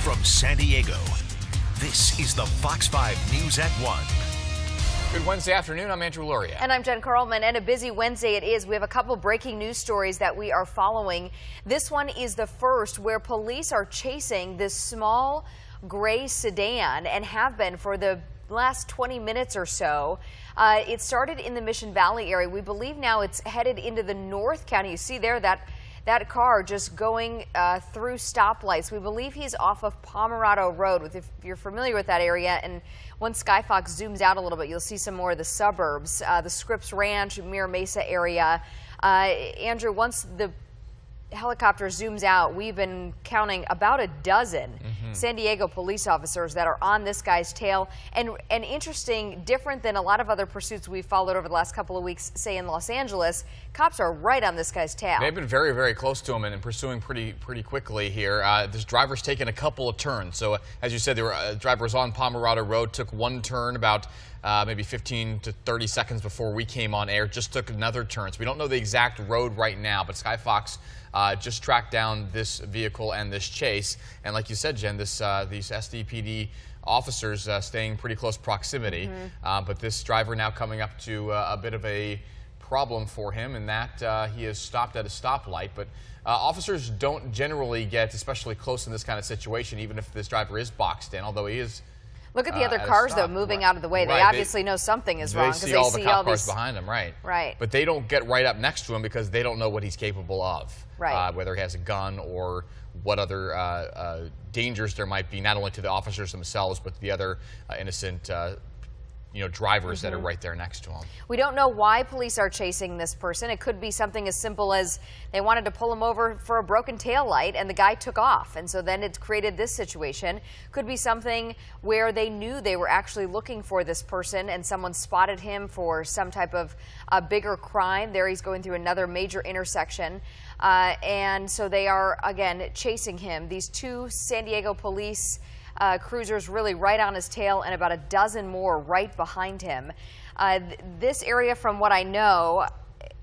from San Diego, this is the Fox 5 News at 1. Good Wednesday afternoon. I'm Andrew Luria. And I'm Jen Carlman. And a busy Wednesday it is. We have a couple breaking news stories that we are following. This one is the first where police are chasing this small gray sedan and have been for the last 20 minutes or so. It started in the Mission Valley area. We believe now it's headed into the North County. You see there that car just going through stoplights. We believe he's off of Pomerado Road. If you're familiar with that area, and once Skyfox zooms out a little bit, you'll see some more of the suburbs, the Scripps Ranch, Mira Mesa area. Andrew, once the helicopter zooms out, we've been counting about a dozen San Diego police officers that are on this guy's tail. And interesting, different than a lot of other pursuits we've followed over the last couple of weeks, say in Los Angeles, cops are right on this guy's tail. They've been very, very close to him and pursuing pretty quickly here. This driver's taken a couple of turns. So as you said, there were drivers on Pomerado Road, took one turn about maybe 15 to 30 seconds before we came on air, just took another turn. So we don't know the exact road right now, but Skyfox just tracked down this vehicle and this chase. And like you said, Jen, these SDPD officers staying pretty close proximity. But this driver now coming up to a bit of a problem for him in that he is stopped at a stoplight. But officers don't generally get especially close in this kind of situation, even if this driver is boxed in, although he is. Look at the other cars, though, moving out of the way. They obviously know something is wrong. They see all the cop cars behind him, right? Right. But they don't get right up next to him because they don't know what he's capable of. Right. Whether he has a gun or what other dangers there might be, not only to the officers themselves, but to the other innocent drivers that are right there next to him. We don't know why police are chasing this person. It could be something as simple as they wanted to pull him over for a broken tail light and the guy took off, and so then it's created this situation. Could be something where they knew they were actually looking for this person and someone spotted him for some type of bigger crime. There he's going through another major intersection, and so they are again chasing him. These two San Diego police cruisers really right on his tail and about a dozen more right behind him. This area, from what I know,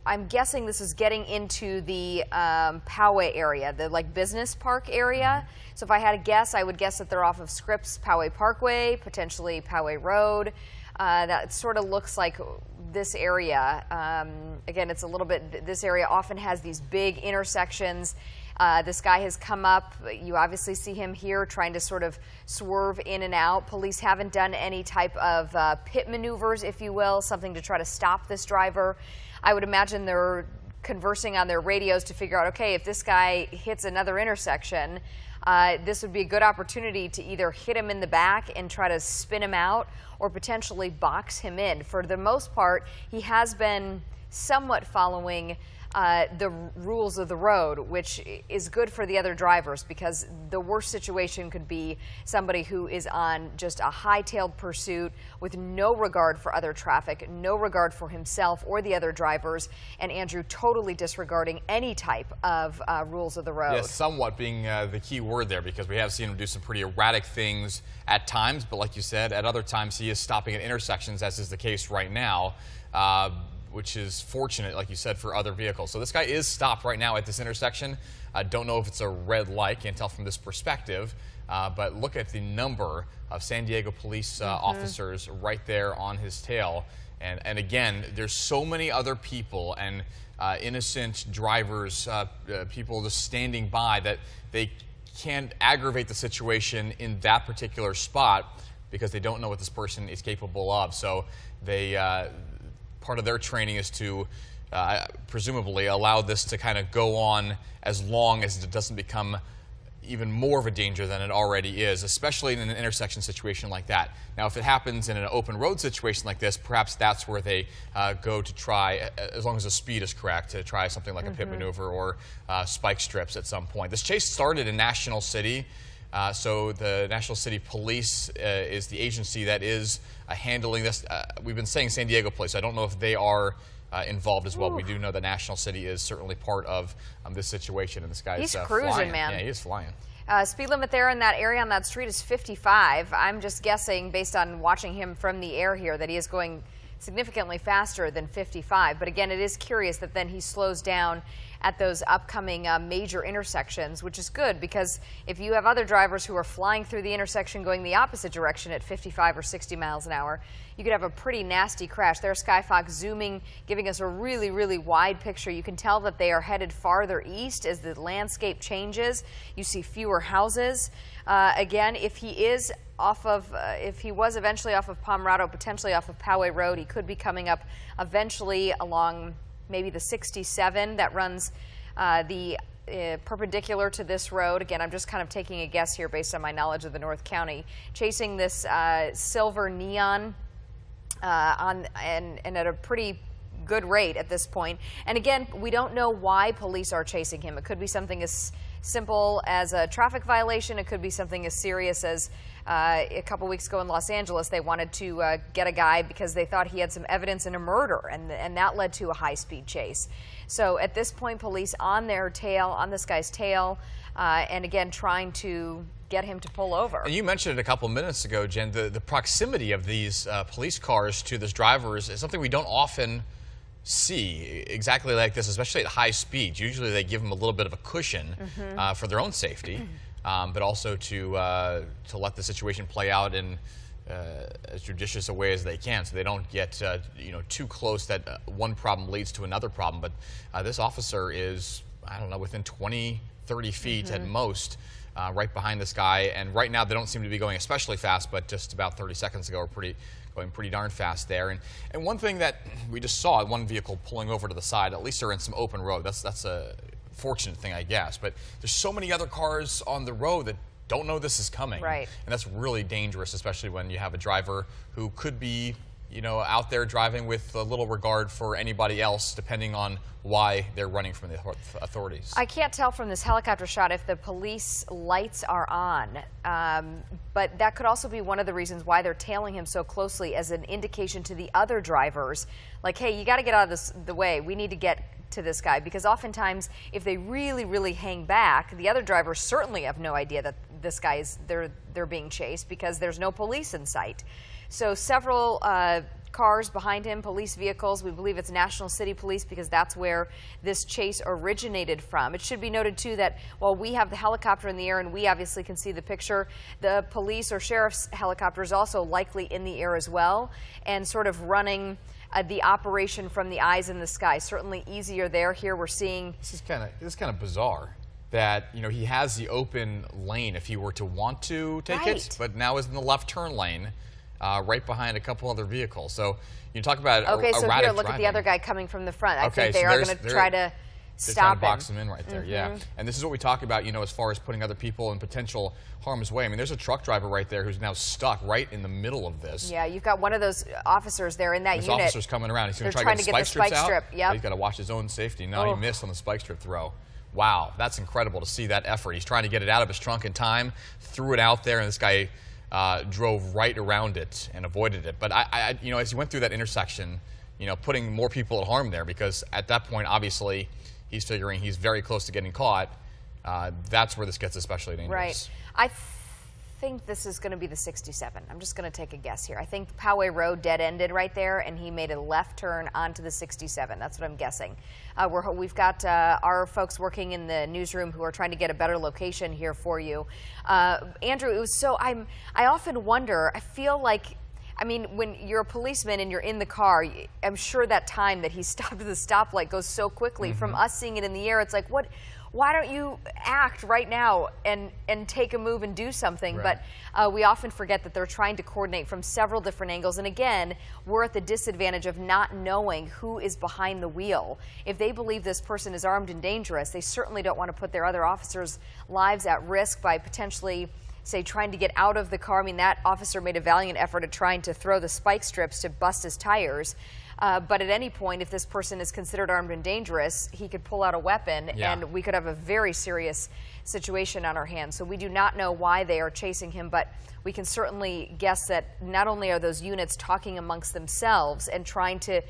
I'm guessing this is getting into the Poway area, the business park area. So if I had a guess, I would guess that they're off of Scripps Poway Parkway, potentially Poway Road. That sort of looks like this area. Again, it's a little bit, this area often has these big intersections. This guy has come up. You obviously see him here trying to sort of swerve in and out. Police haven't done any type of pit maneuvers, if you will, something to try to stop this driver. I would imagine they're conversing on their radios to figure out, okay, if this guy hits another intersection, this would be a good opportunity to either hit him in the back and try to spin him out or potentially box him in. For the most part, he has been somewhat following the rules of the road, which is good for the other drivers, because the worst situation could be somebody who is on just a hightailed pursuit with no regard for other traffic, no regard for himself or the other drivers, and Andrew totally disregarding any type of rules of the road. Yes, somewhat being the key word there, because we have seen him do some pretty erratic things at times, but like you said, at other times he is stopping at intersections, as is the case right now. Which is fortunate, like you said, for other vehicles. So this guy is stopped right now at this intersection. I don't know if it's a red light, can't tell from this perspective, but look at the number of San Diego police officers right there on his tail. And again, there's so many other people and innocent drivers, people just standing by, that they can't aggravate the situation in that particular spot because they don't know what this person is capable of. So they part of their training is to presumably allow this to kind of go on as long as it doesn't become even more of a danger than it already is, especially in an intersection situation like that. Now, if it happens in an open road situation like this, perhaps that's where they go to try, as long as the speed is correct, to try something like a pit maneuver or spike strips at some point. This chase started in National City. So the National City Police is the agency that is handling this. We've been saying San Diego Police. I don't know if they are involved as well. We do know that National City is certainly part of this situation, and this guy's He's cruising, flying. man. Yeah, he is flying. Speed limit there in that area on that street is 55. I'm just guessing, based on watching him from the air here, that he is going significantly faster than 55. But again, it is curious that then he slows down at those upcoming major intersections, which is good because if you have other drivers who are flying through the intersection going the opposite direction at 55 or 60 miles an hour, you could have a pretty nasty crash. There's Skyfox zooming, giving us a really, really wide picture. You can tell that they are headed farther east as the landscape changes. You see fewer houses. Again, if he is if he was eventually off of Pomerado, potentially off of Poway Road, he could be coming up eventually along maybe the 67 that runs perpendicular to this road. Again, I'm just kind of taking a guess here based on my knowledge of the North County, chasing this silver neon and at a pretty good rate at this point. And again, we don't know why police are chasing him. It could be something as simple as a traffic violation. It could be something as serious as a couple weeks ago in Los Angeles, they wanted to get a guy because they thought he had some evidence in a murder, and that led to a high-speed chase. So at this point, police on their tail, on this guy's tail, and again, trying to get him to pull over. And you mentioned it a couple minutes ago, Jen, the proximity of these police cars to this driver is something we don't often see exactly like this, especially at high speeds. Usually they give them a little bit of a cushion for their own safety, but also to let the situation play out in as judicious a way as they can, so they don't get too close that one problem leads to another problem. But this officer is, I don't know, within 20, 30 feet at most, right behind this guy. And right now they don't seem to be going especially fast, but just about 30 seconds ago were going pretty darn fast there. And one thing that we just saw, one vehicle pulling over to the side, at least they're in some open road. That's a fortunate thing, I guess. But there's so many other cars on the road that don't know this is coming. Right. And that's really dangerous, especially when you have a driver who could be, out there driving with a little regard for anybody else, depending on why they're running from the authorities. I can't tell from this helicopter shot if the police lights are on, but that could also be one of the reasons why they're tailing him so closely, as an indication to the other drivers, like, hey, you got to get out of the way. We need to get to this guy, because oftentimes if they really, really hang back, the other drivers certainly have no idea that this guy is they're being chased, because there's no police in sight. So several cars behind him, police vehicles. We believe it's National City Police, because that's where this chase originated from. It should be noted, too, that while we have the helicopter in the air and we obviously can see the picture, the police or sheriff's helicopter is also likely in the air as well, and sort of running the operation from the eyes in the sky. Certainly easier there. Here we're seeing... This is kind of bizarre that, he has the open lane if he were to want to take it, but now is in the left turn lane. Right behind a couple other vehicles. So you talk about okay, so here, look driving. at the other guy coming from the front. I think so they are going to try to stop him. Box him in right there, yeah. And this is what we talk about, as far as putting other people in potential harm's way. I mean, there's a truck driver right there who's now stuck right in the middle of this. Yeah, you've got one of those officers there in that unit. This officer's coming around. He's going to try to get the spike strips out. He's got to watch his own safety. No, he missed on the spike strip throw. Wow, that's incredible to see that effort. He's trying to get it out of his trunk in time, threw it out there, and this guy drove right around it and avoided it. But as he went through that intersection, putting more people at harm there, because at that point, obviously, he's figuring he's very close to getting caught. That's where this gets especially dangerous. Right. I think this is going to be the 67. I'm just going to take a guess here. I think Poway Road dead-ended right there, and he made a left turn onto the 67. That's what I'm guessing. We've got our folks working in the newsroom who are trying to get a better location here for you. Andrew, it was so, I often wonder, I feel like, when you're a policeman and you're in the car, I'm sure that time that he stopped at the stoplight goes so quickly. From us seeing it in the air, it's like, why don't you act right now and take a move and do something? Right. But we often forget that they're trying to coordinate from several different angles. And again, we're at the disadvantage of not knowing who is behind the wheel. If they believe this person is armed and dangerous, they certainly don't want to put their other officers' lives at risk by potentially, say, trying to get out of the car. that officer made a valiant effort at trying to throw the spike strips to bust his tires. But at any point, if this person is considered armed and dangerous, he could pull out a weapon, and we could have a very serious situation on our hands. So we do not know why they are chasing him, but we can certainly guess that not only are those units talking amongst themselves and trying to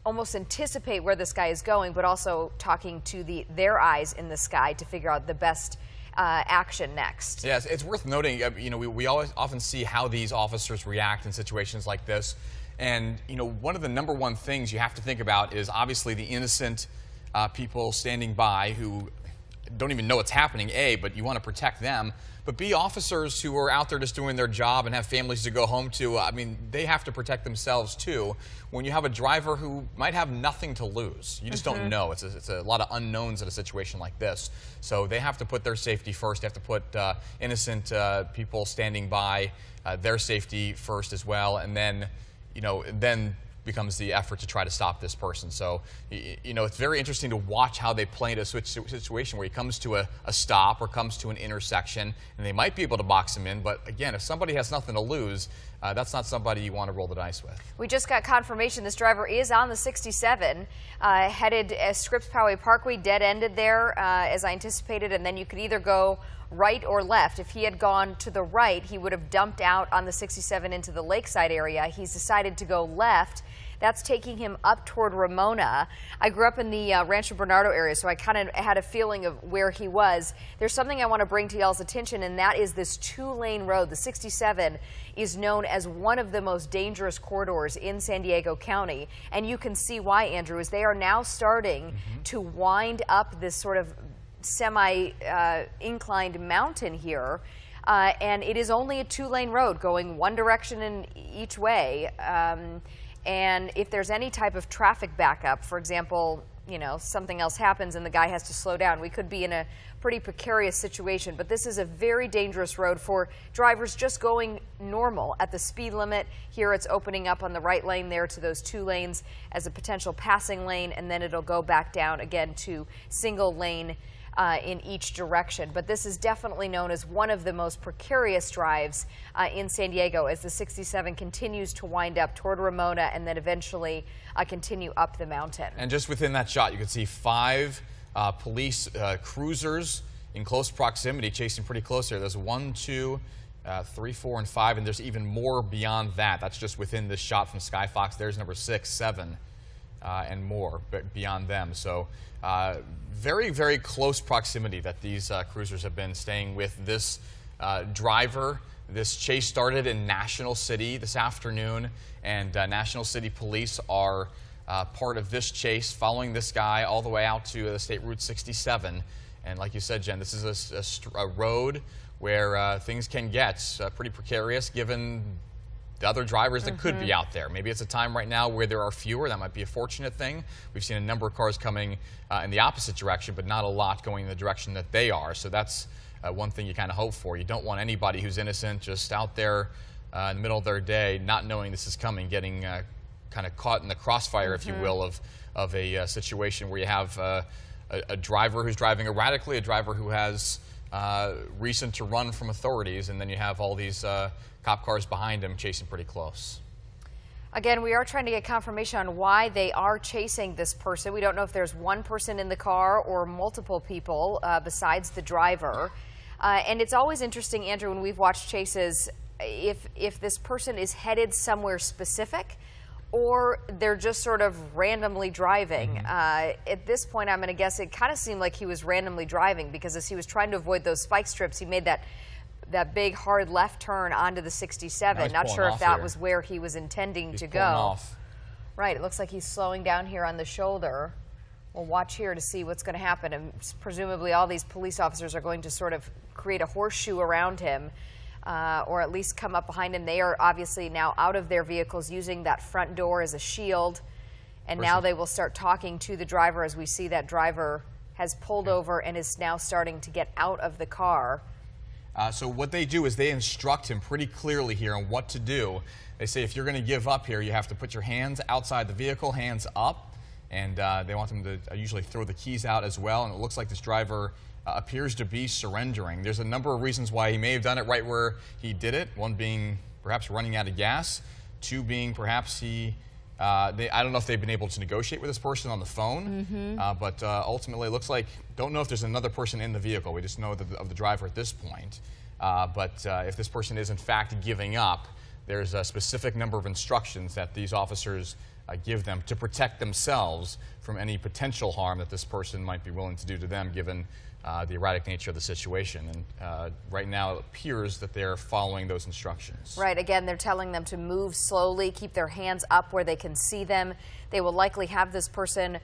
almost anticipate where this guy is going, but also talking to their eyes in the sky to figure out the best action next. Yes, it's worth noting, we always often see how these officers react in situations like this. And, one of the #1 things you have to think about is obviously the innocent people standing by who don't even know what's happening, A, but you want to protect them, but B, officers who are out there just doing their job and have families to go home to. I mean, they have to protect themselves too. When you have a driver who might have nothing to lose, you just don't know. It's a lot of unknowns in a situation like this. So they have to put their safety first. They have to put innocent people standing by, their safety first as well, and then, then becomes the effort to try to stop this person. So, it's very interesting to watch how they play in a situation where he comes to a stop or comes to an intersection, and they might be able to box him in. But again, if somebody has nothing to lose, that's not somebody you want to roll the dice with. We just got confirmation this driver is on the 67, headed Scripps Poway Parkway, dead-ended there as I anticipated, and then you could either go right or left. If he had gone to the right, he would have dumped out on the 67 into the lakeside area. He's decided to go left. That's taking him up toward Ramona. I grew up in the Rancho Bernardo area, so I kind of had a feeling of where he was. There's something I want to bring to y'all's attention, and that is this two-lane road. The 67 is known as one of the most dangerous corridors in San Diego County, and you can see why, Andrew, is they are now starting to wind up this sort of semi-inclined mountain here, and it is only a two-lane road going one direction in each way. And if there's any type of traffic backup, for example, something else happens and the guy has to slow down, we could be in a pretty precarious situation. But this is a very dangerous road for drivers just going normal at the speed limit. Here it's opening up on the right lane there to those two lanes as a potential passing lane, and then it'll go back down again to single lane in each direction. But this is definitely known as one of the most precarious drives in San Diego as the 67 continues to wind up toward Ramona and then eventually continue up the mountain. And just within that shot, you can see 5 police cruisers in close proximity, chasing pretty close here. There's 1, 2, 3, 4, and 5, and there's even more beyond that. That's just within this shot from Skyfox. There's number 6, 7. And more beyond them. So very, very close proximity that these cruisers have been staying with this driver. This chase started in National City this afternoon, and National City Police are part of this chase, following this guy all the way out to the State Route 67. And like you said, Jen, this is a road where things can get pretty precarious given the other drivers that could be out there. Maybe it's a time right now where there are fewer. That might be a fortunate thing. We've seen a number of cars coming in the opposite direction, but not a lot going in the direction that they are. So that's one thing you kind of hope for. You don't want anybody who's innocent just out there in the middle of their day, not knowing this is coming, getting kind of caught in the crossfire, if you will, of a situation where you have a driver who's driving erratically, a driver who has reason to run from authorities, and then you have all these cop cars behind him chasing pretty close. Again, we are trying to get confirmation on why they are chasing this person. We don't know if there's one person in the car or multiple people besides the driver. And it's always interesting, Andrew, when we've watched chases, if this person is headed somewhere specific or they're just sort of randomly driving. At this point, I'm going to guess it kind of seemed like he was randomly driving, because as he was trying to avoid those spike strips, he made that big hard left turn onto the 67. Not sure if that was where he was intending to go. Off. Right, it looks like he's slowing down here on the shoulder. We'll watch here to see what's going to happen, and presumably all these police officers are going to sort of create a horseshoe around him, or at least come up behind him. They are obviously now out of their vehicles, using that front door as a shield, and now they will start talking to the driver, as we see that driver has pulled over and is now starting to get out of the car. So what they do is they instruct him pretty clearly here on what to do. They say if you're going to give up here, you have to put your hands outside the vehicle, hands up, and they want them to usually throw the keys out as well. And it looks like this driver appears to be surrendering. There's a number of reasons why he may have done it right where he did it. One being perhaps running out of gas. 2 being perhaps I don't know if they've been able to negotiate with this person on the phone, but ultimately it looks like, don't know if there's another person in the vehicle. We just know of the driver at this point. But if this person is in fact giving up, there's a specific number of instructions that these officers give them to protect themselves from any potential harm that this person might be willing to do to them, given the erratic nature of the situation. And right now it appears that they're following those instructions. Right. Again, they're telling them to move slowly, keep their hands up where they can see them. They will likely have this person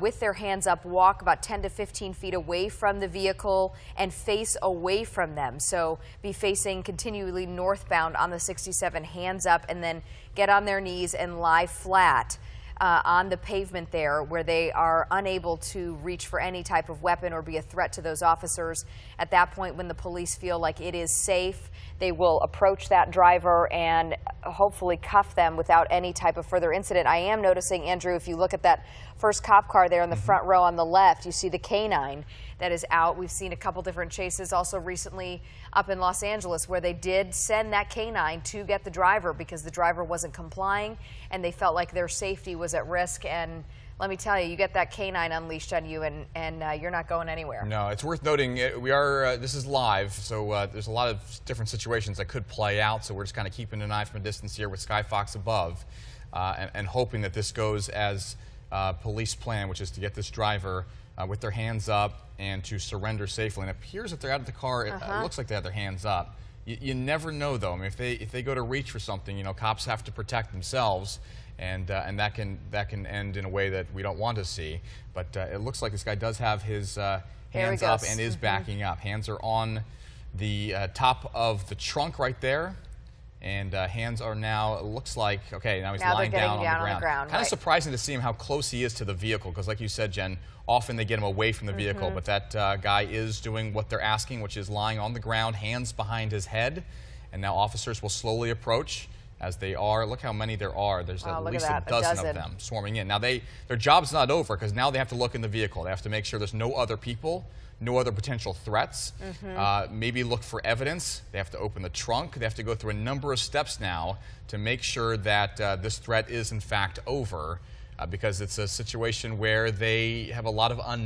with their hands up walk about 10 to 15 feet away from the vehicle and face away from them. So be facing continually northbound on the 67, hands up, and then get on their knees and lie flat on the pavement there, where they are unable to reach for any type of weapon or be a threat to those officers. At that point, when the police feel like it is safe, they will approach that driver and hopefully cuff them without any type of further incident. I am noticing, Andrew, if you look at that first cop car there in the front row on the left, you see the canine that is out. We've seen a couple different chases also recently up in Los Angeles where they did send that canine to get the driver because the driver wasn't complying and they felt like their safety was at risk. And let me tell you, you get that canine unleashed on you and you're not going anywhere. No, it's worth noting we are, this is live, so there's a lot of different situations that could play out, so we're just kind of keeping an eye from a distance here with Skyfox above and hoping that this goes as police plan, which is to get this driver with their hands up and to surrender safely. And it appears that they're out of the car. It looks like they have their hands up. You never know, though. I mean, if they go to reach for something, you know, cops have to protect themselves, and that can end in a way that we don't want to see. But it looks like this guy does have his hands up and is backing up. Hands are on the top of the trunk right there. And hands are now, it looks like, okay, now he's lying down on the ground. Kind of surprising to see him how close he is to the vehicle, because like you said, Jen, often they get him away from the vehicle, but that guy is doing what they're asking, which is lying on the ground, hands behind his head. And now officers will slowly approach as they are. Look how many there are. There's at least a dozen of them swarming in. Now their job's not over, because now they have to look in the vehicle. They have to make sure there's no other people, no other potential threats, maybe look for evidence. They have to open the trunk. They have to go through a number of steps now to make sure that this threat is in fact over, because it's a situation where they have a lot of unknowns.